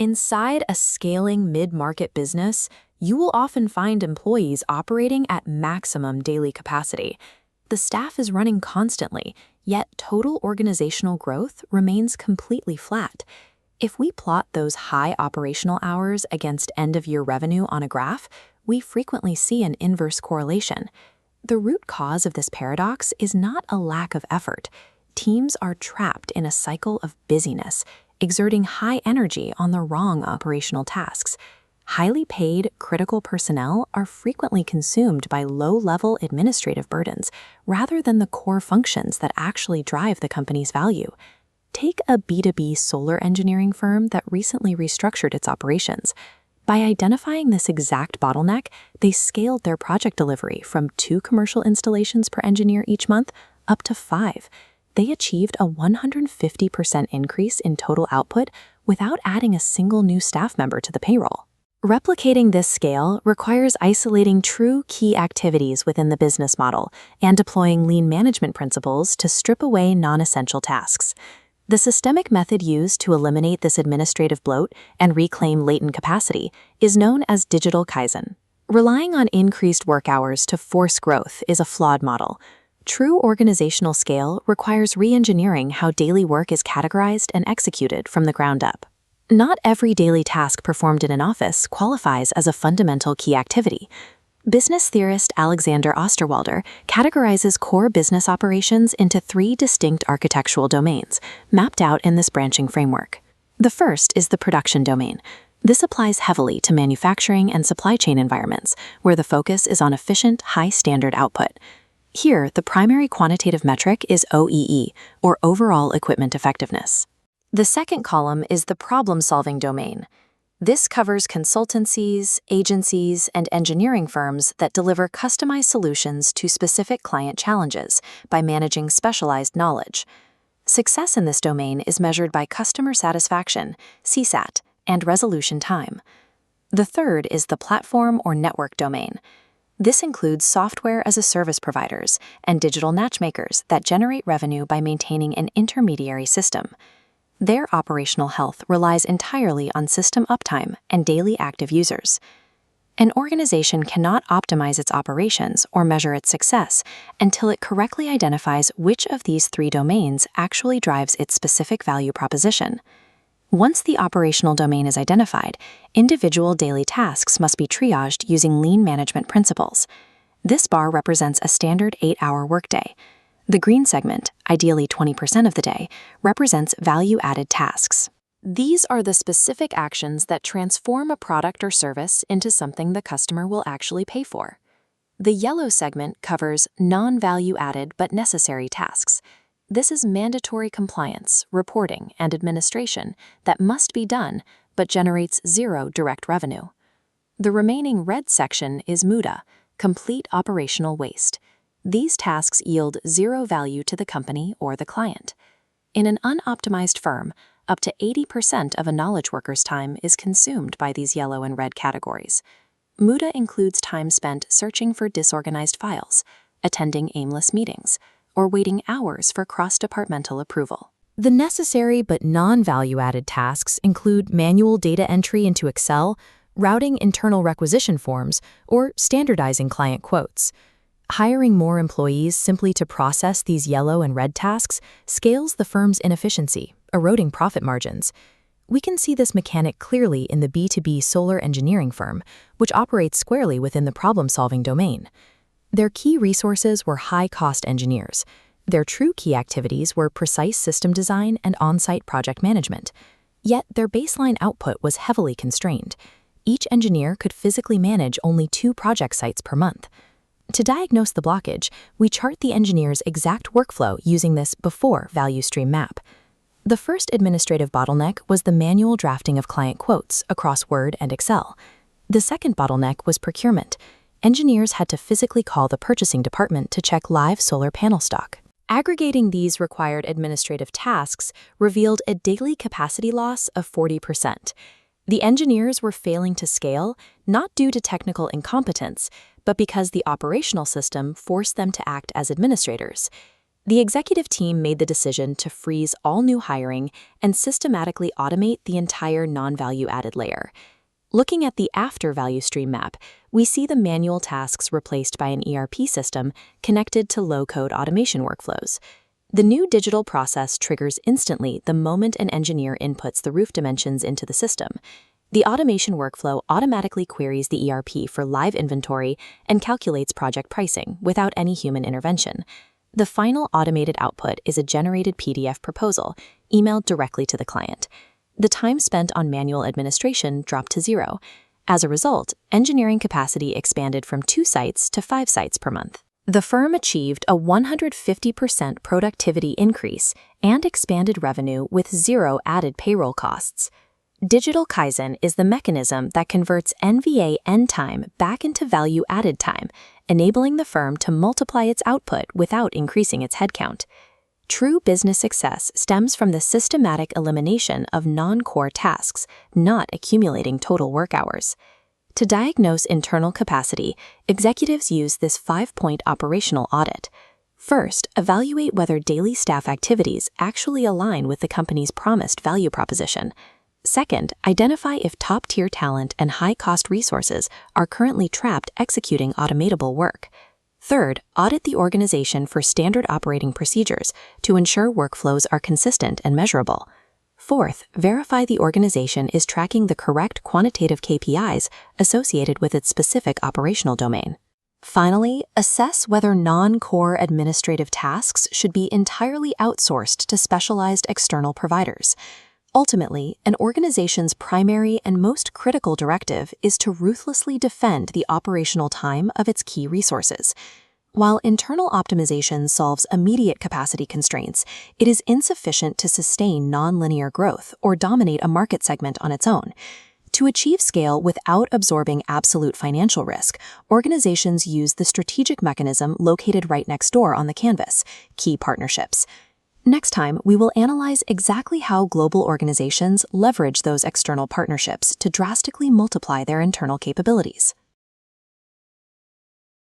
Inside a scaling mid-market business, you will often find employees operating at maximum daily capacity. The staff is running constantly, yet total organizational growth remains completely flat. If we plot those high operational hours against end-of-year revenue on a graph, we frequently see an inverse correlation. The root cause of this paradox is not a lack of effort. Teams are trapped in a cycle of busyness, exerting high energy on the wrong operational tasks. Highly paid, critical personnel are frequently consumed by low-level administrative burdens rather than the core functions that actually drive the company's value. Take a B2B solar engineering firm that recently restructured its operations. By identifying this exact bottleneck, they scaled their project delivery from 2 commercial installations per engineer each month up to 5. They achieved a 150% increase in total output without adding a single new staff member to the payroll. Replicating this scale requires isolating true key activities within the business model and deploying lean management principles to strip away non-essential tasks. The systemic method used to eliminate this administrative bloat and reclaim latent capacity is known as digital Kaizen. Relying on increased work hours to force growth is a flawed model. True organizational scale requires re-engineering how daily work is categorized and executed from the ground up. Not every daily task performed in an office qualifies as a fundamental key activity. Business theorist Alexander Osterwalder categorizes core business operations into 3 distinct architectural domains, mapped out in this branching framework. The first is the production domain. This applies heavily to manufacturing and supply chain environments, where the focus is on efficient, high-standard output. Here, the primary quantitative metric is OEE, or Overall Equipment Effectiveness. The second column is the problem-solving domain. This covers consultancies, agencies, and engineering firms that deliver customized solutions to specific client challenges by managing specialized knowledge. Success in this domain is measured by customer satisfaction, CSAT, and resolution time. The third is the platform or network domain. This includes software as a service providers and digital matchmakers that generate revenue by maintaining an intermediary system. Their operational health relies entirely on system uptime and daily active users. An organization cannot optimize its operations or measure its success until it correctly identifies which of these 3 domains actually drives its specific value proposition. Once the operational domain is identified, individual daily tasks must be triaged using lean management principles. This bar represents a standard 8-hour workday. The green segment, ideally 20% of the day, represents value-added tasks. These are the specific actions that transform a product or service into something the customer will actually pay for. The yellow segment covers non-value-added but necessary tasks. This is mandatory compliance, reporting, and administration that must be done but generates 0 direct revenue. The remaining red section is MUDA, complete operational waste. These tasks yield 0 value to the company or the client. In an unoptimized firm, up to 80% of a knowledge worker's time is consumed by these yellow and red categories. MUDA includes time spent searching for disorganized files, attending aimless meetings, or waiting hours for cross-departmental approval. The necessary but non-value-added tasks include manual data entry into Excel, routing internal requisition forms, or standardizing client quotes. Hiring more employees simply to process these yellow and red tasks scales the firm's inefficiency, eroding profit margins. We can see this mechanic clearly in the B2B solar engineering firm, which operates squarely within the problem-solving domain. Their key resources were high-cost engineers. Their true key activities were precise system design and on-site project management. Yet their baseline output was heavily constrained. Each engineer could physically manage only 2 project sites per month. To diagnose the blockage, we chart the engineer's exact workflow using this before value stream map. The first administrative bottleneck was the manual drafting of client quotes across Word and Excel. The second bottleneck was procurement. Engineers had to physically call the purchasing department to check live solar panel stock. Aggregating these required administrative tasks revealed a daily capacity loss of 40%. The engineers were failing to scale, not due to technical incompetence, but because the operational system forced them to act as administrators. The executive team made the decision to freeze all new hiring and systematically automate the entire non-value added layer. Looking at the after value stream map, we see the manual tasks replaced by an ERP system connected to low-code automation workflows. The new digital process triggers instantly the moment an engineer inputs the roof dimensions into the system. The automation workflow automatically queries the ERP for live inventory and calculates project pricing without any human intervention. The final automated output is a generated PDF proposal, emailed directly to the client. The time spent on manual administration dropped to 0. As a result, engineering capacity expanded from 2 sites to 5 sites per month. The firm achieved a 150% productivity increase and expanded revenue with 0 added payroll costs. Digital Kaizen is the mechanism that converts NVA end time back into value-added time, enabling the firm to multiply its output without increasing its headcount. True business success stems from the systematic elimination of non-core tasks, not accumulating total work hours. To diagnose internal capacity, executives use this 5-point operational audit. First, evaluate whether daily staff activities actually align with the company's promised value proposition. Second, identify if top-tier talent and high-cost resources are currently trapped executing automatable work. Third, audit the organization for standard operating procedures to ensure workflows are consistent and measurable. Fourth, verify the organization is tracking the correct quantitative KPIs associated with its specific operational domain. Finally, assess whether non-core administrative tasks should be entirely outsourced to specialized external providers. Ultimately, an organization's primary and most critical directive is to ruthlessly defend the operational time of its key resources. While internal optimization solves immediate capacity constraints, it is insufficient to sustain nonlinear growth or dominate a market segment on its own. To achieve scale without absorbing absolute financial risk, organizations use the strategic mechanism located right next door on the canvas: key partnerships. Next time, we will analyze exactly how global organizations leverage those external partnerships to drastically multiply their internal capabilities.